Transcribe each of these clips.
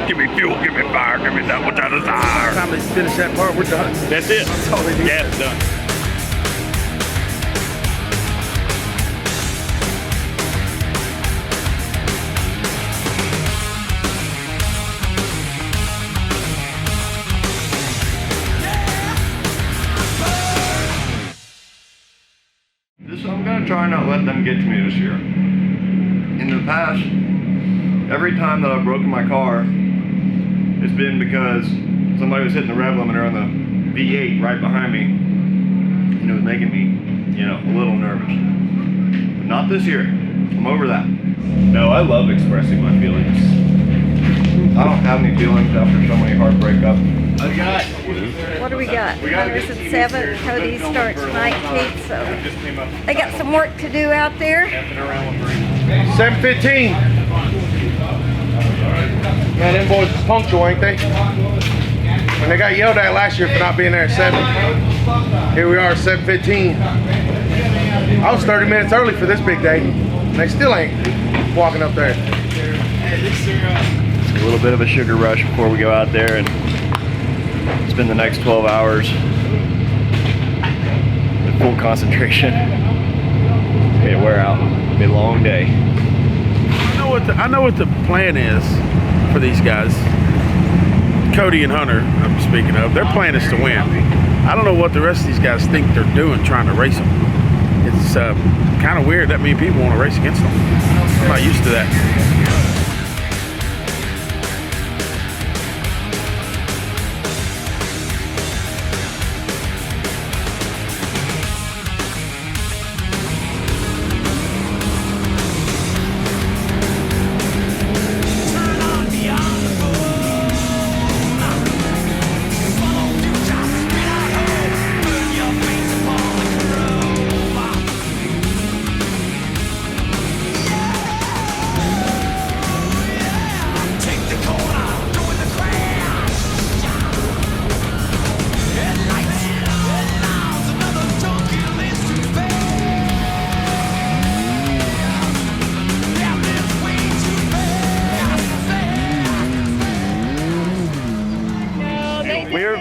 Give me fuel, give me fire, give me that which I desire. By the time they finish that part, we're done. That's it. That's all they need. Gas done. I'm gonna try not let them get to me this year. In the past, every time that I've broken my car, it's been because somebody was hitting the rev limiter on the V8 right behind me, and it was making me, a little nervous. But not this year. I'm over that. No, I love expressing my feelings. I don't have any feelings after so many hard breakups. What do we got? Hunter's at 7, Cody starts 19th, so they got some work to do out there. 7:15. Man, them boys is punctual, ain't they? And they got yelled at last year for not being there at 7. Here we are at 7:15. I was 30 minutes early for this big day. And they still ain't walking up there. A little bit of a sugar rush before we go out there and spend the next 12 hours with full concentration. It's gonna wear out. It'll be a long day. I know what the plan is for these guys. Cody and Hunter, I'm speaking of. Their plan is to win. I don't know what the rest of these guys think they're doing trying to race them. It's kind of weird that many people want to race against them. I'm not used to that.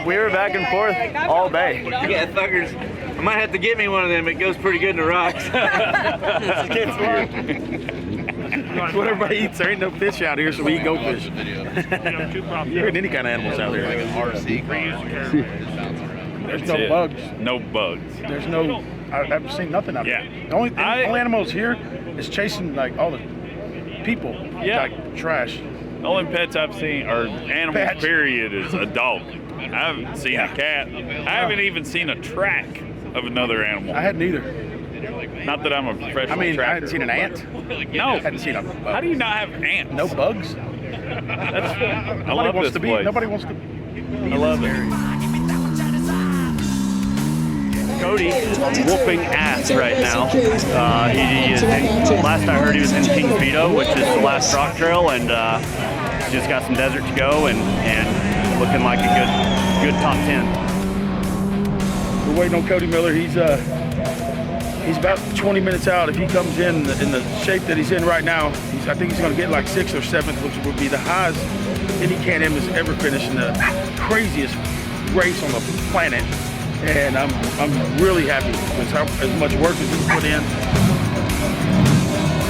We were back and forth all day. Yeah, fuckers. I might have to get me one of them. It goes pretty good in the rocks. It's what everybody eats. There ain't no fish out here, so we eat goldfish. There ain't any kind of animals out there. There's no bugs. No bugs. There's no. I haven't seen nothing out there. Yeah. The only animals here is chasing like all the people. Yeah. Like trash. The only pets I've seen, or animals period, is a dog. I haven't seen a cat. I haven't even seen a track of another animal. I hadn't either. Not that I'm a professional tracker. I hadn't seen an ant. No. I hadn't seen a bug. How do you not have ants? No bugs? I love this place. Nobody wants to. I love it. Cody's whooping ass right now. He is last I heard he was in Kings-UTV, which is the last rock trail, and just got some desert to go and looking like a good top 10. We're waiting on Cody Miller. He's about 20 minutes out. If he comes in the shape that he's in right now, I think he's going to get like 6th or 7th, which would be the highest any Can-Am has ever finished in the craziest race on the planet. And I'm really happy with as much work as he's put in.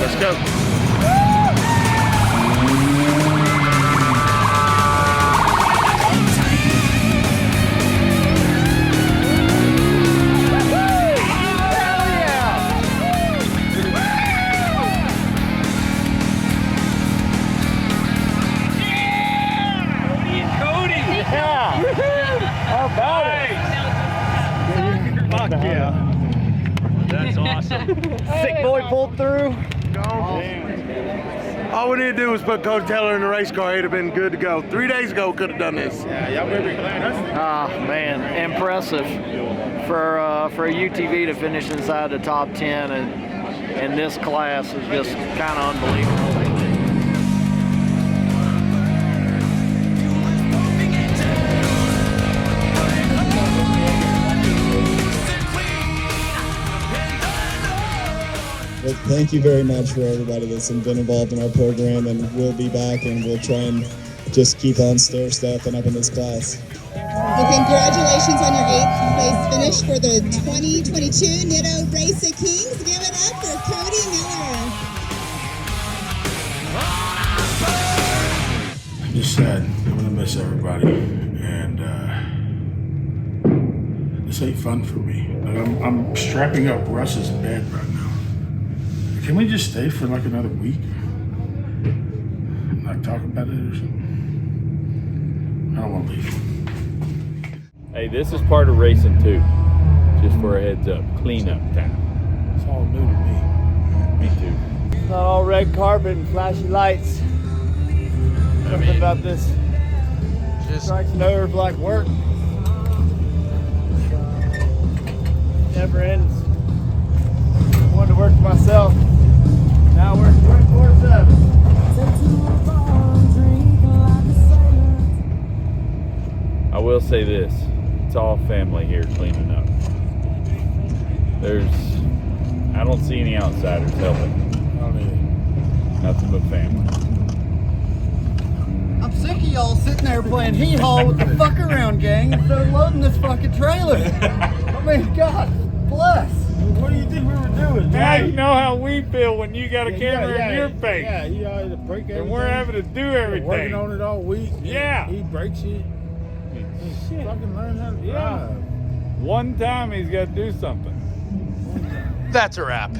Let's go. That's awesome. Sick boy pulled through. All we need to do was put Cody Taylor in the race car. He'd have been good to go. 3 days ago, could have done this. Yeah, y'all remember that? Ah, man, impressive for a UTV to finish inside the top 10 in this class is just kind of unbelievable. Well, thank you very much for everybody that's been involved in our program, and we'll be back and we'll try and just keep on stair-stepping up in this class. Well, congratulations on your 8th place finish for the 2022 Nitto Race of Kings. Give it up for Cody Miller. I'm just sad. I'm gonna miss everybody, and this ain't fun for me. Like I'm strapping up Russ's bed right now. Can we just stay for like another week? Like talk about it or something? I don't want to leave. Hey, this is part of racing too. Just for a heads up, cleanup time. It's all new to me. Me too. It's not all red carpet and flashy lights. Something about this just strikes a nerve like work. Never ends. I wanted to work for myself. Now I work 24/7. I will say this, it's all family here cleaning up. I don't see any outsiders helping. Nothing but family. I'm sick of y'all sitting there playing hee-haw with the fuck around gang instead of loading this fucking trailer. I mean, God bless. What do you think we were doing? Now you know how we feel when you got a camera in your face. Yeah, he had to break everything. And we're having to do everything. Working on it all week. Yeah. He breaks it. Shit. Fucking learn how to drive. Yeah. One time he's got to do something. That's a wrap.